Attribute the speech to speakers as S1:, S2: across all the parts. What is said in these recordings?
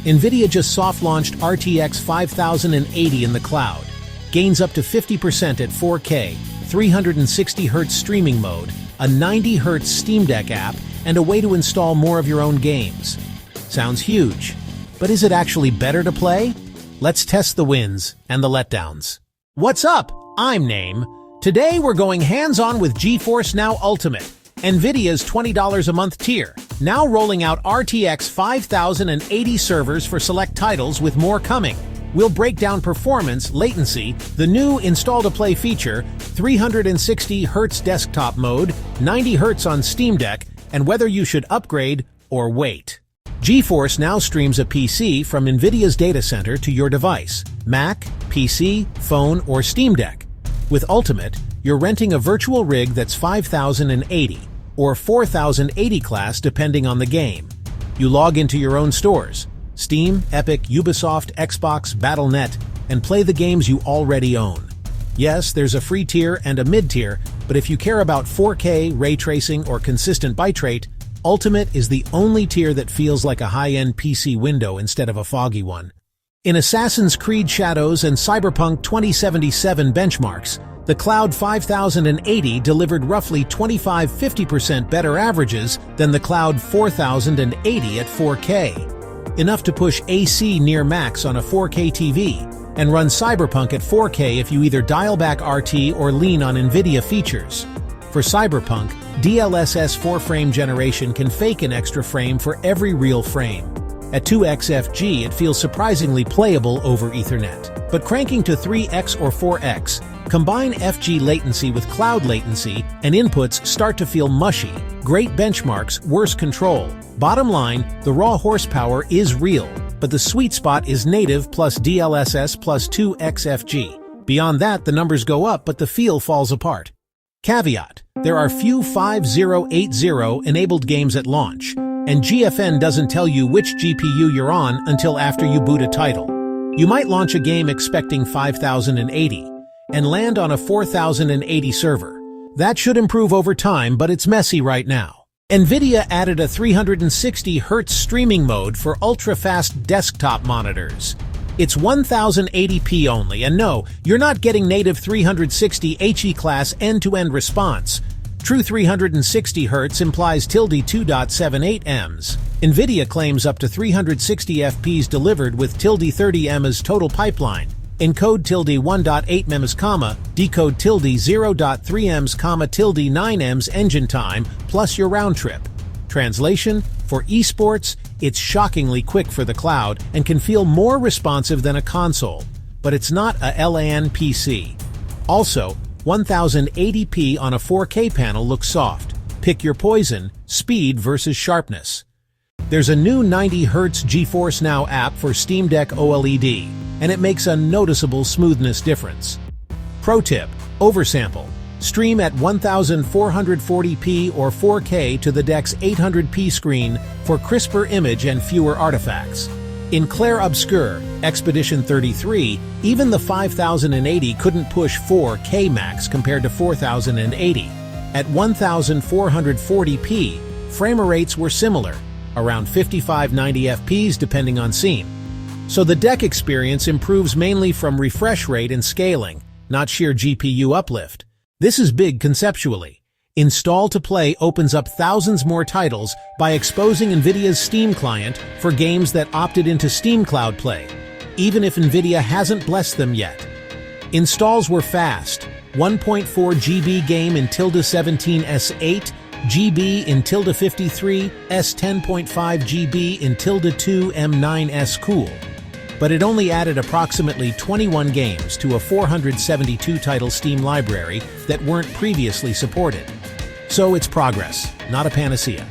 S1: NVIDIA just soft-launched RTX 5080 in the cloud. Gains up to 50% at 4K, 360Hz streaming mode, a 90Hz Steam Deck app, and a way to install more of your own games. Sounds huge. But is it actually better to play? Let's test the wins and the letdowns. What's up? I'm Name. Today we're going hands-on with GeForce Now Ultimate, NVIDIA's $20 a month tier, now rolling out RTX 5080 servers for select titles with more coming. We'll break down performance, latency, the new install-to-play feature, 360Hz desktop mode, 90Hz on Steam Deck, and whether you should upgrade or wait. GeForce now streams a PC from NVIDIA's data center to your device, Mac, PC, phone, or Steam Deck. With Ultimate, you're renting a virtual rig that's 5080 or 4080 class depending on the game. You log into your own stores, Steam, Epic, Ubisoft, Xbox, Battle.net, and play the games you already own. Yes, there's a free tier and a mid-tier, but if you care about 4K, ray tracing, or consistent bitrate, Ultimate is the only tier that feels like a high-end PC window instead of a foggy one. In Assassin's Creed Shadows and Cyberpunk 2077 benchmarks, the Cloud 5080 delivered roughly 25–50% better averages than the Cloud 4080 at 4K. Enough to push AC near max on a 4K TV, and run Cyberpunk at 4K if you either dial back RT or lean on NVIDIA features. For Cyberpunk, DLSS 4-frame generation can fake an extra frame for every real frame. At 2x FG, it feels surprisingly playable over Ethernet. But cranking to 3x or 4x, combine FG latency with cloud latency, and inputs start to feel mushy. Great benchmarks, worse control. Bottom line, the raw horsepower is real, but the sweet spot is native plus DLSS plus 2x FG. Beyond that, the numbers go up, but the feel falls apart. Caveat: there are few 5080 enabled games at launch, and GFN doesn't tell you which GPU you're on until after you boot a title. You might launch a game expecting 5080 and land on a 4080 server. That should improve over time, but it's messy right now. NVIDIA added a 360Hz streaming mode for ultra-fast desktop monitors. It's 1080p only, and no, you're not getting native 360 HE class end-to-end response. True 360Hz implies ~2.78 ms. NVIDIA claims up to 360 FPs delivered with ~30 ms total pipeline. Encode ~1.8 ms, decode ~0.3 ms, ~9 ms engine time, plus your round trip. Translation: for esports, it's shockingly quick for the cloud and can feel more responsive than a console, but it's not a LAN PC. Also, 1080p on a 4K panel looks soft. Pick your poison, speed versus sharpness. There's a new 90Hz GeForce Now app for Steam Deck OLED, and it makes a noticeable smoothness difference. Pro tip: oversample. Stream at 1440p or 4K to the deck's 800p screen for crisper image and fewer artifacts. In Clair Obscur, Expedition 33, even the 5080 couldn't push 4K max compared to 4080. At 1440p, frame rates were similar, around 55–90 fps depending on scene. So the deck experience improves mainly from refresh rate and scaling, not sheer GPU uplift. This is big conceptually. Install to Play opens up thousands more titles by exposing NVIDIA's Steam client for games that opted into Steam Cloud Play, even if NVIDIA hasn't blessed them yet. Installs were fast. 1.4 GB game in ~17 S8, GB in ~53, S10.5 GB in ~2 M9S Cool. But it only added approximately 21 games to a 472-title Steam library that weren't previously supported. So it's progress, not a panacea.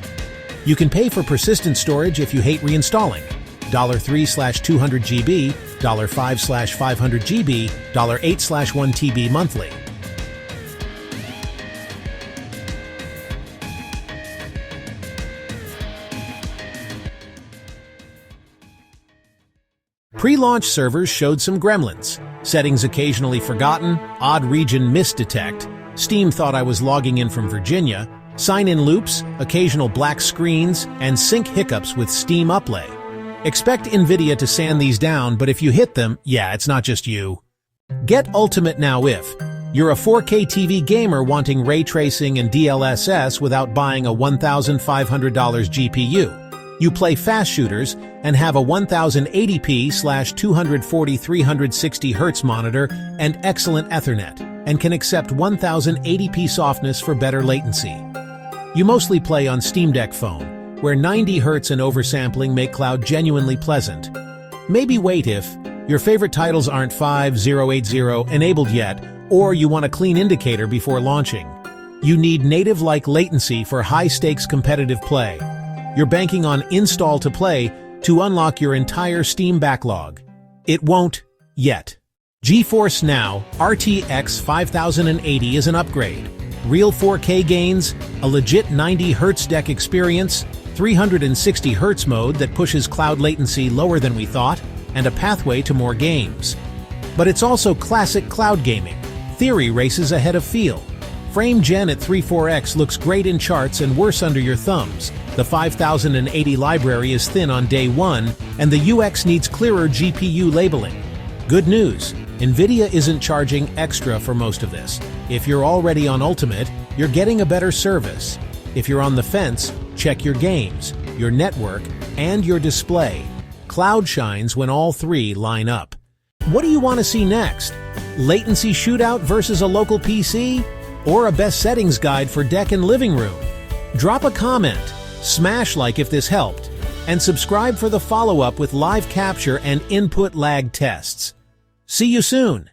S1: You can pay for persistent storage if you hate reinstalling. $3/200 GB, $5/500 GB, $8/1 TB monthly. Pre-launch servers showed some gremlins. Settings occasionally forgotten, odd region misdetect. Steam thought I was logging in from Virginia. Sign-in loops, occasional black screens, and sync hiccups with Steam Uplay. Expect Nvidia to sand these down, but if you hit them, yeah, it's not just you. Get Ultimate now if you're a 4K TV gamer wanting ray tracing and DLSS without buying a $1,500 GPU. You play fast shooters and have a 1080p/240/360 monitor and excellent Ethernet, and can accept 1080p softness for better latency. You mostly play on Steam Deck phone, where 90 Hz and oversampling make cloud genuinely pleasant. Maybe wait if your favorite titles aren't 5080 enabled yet, or you want a clean indicator before launching. You need native-like latency for high-stakes competitive play. You're banking on install to play to unlock your entire Steam backlog. It won't yet. GeForce Now RTX 5080 is an upgrade. Real 4K gains, a legit 90 Hz deck experience, 360 Hz mode that pushes cloud latency lower than we thought, and a pathway to more games. But it's also classic cloud gaming. Theory races ahead of feel. Frame gen at 34x looks great in charts and worse under your thumbs. The 5080 library is thin on day one, and the UX needs clearer GPU labeling. Good news, Nvidia isn't charging extra for most of this. If you're already on Ultimate, you're getting a better service. If you're on the fence, check your games, your network, and your display. Cloud shines when all three line up. What do you want to see next? Latency shootout versus a local PC? Or a best settings guide for deck and living room? Drop a comment, smash like if this helped, and subscribe for the follow-up with live capture and input lag tests. See you soon!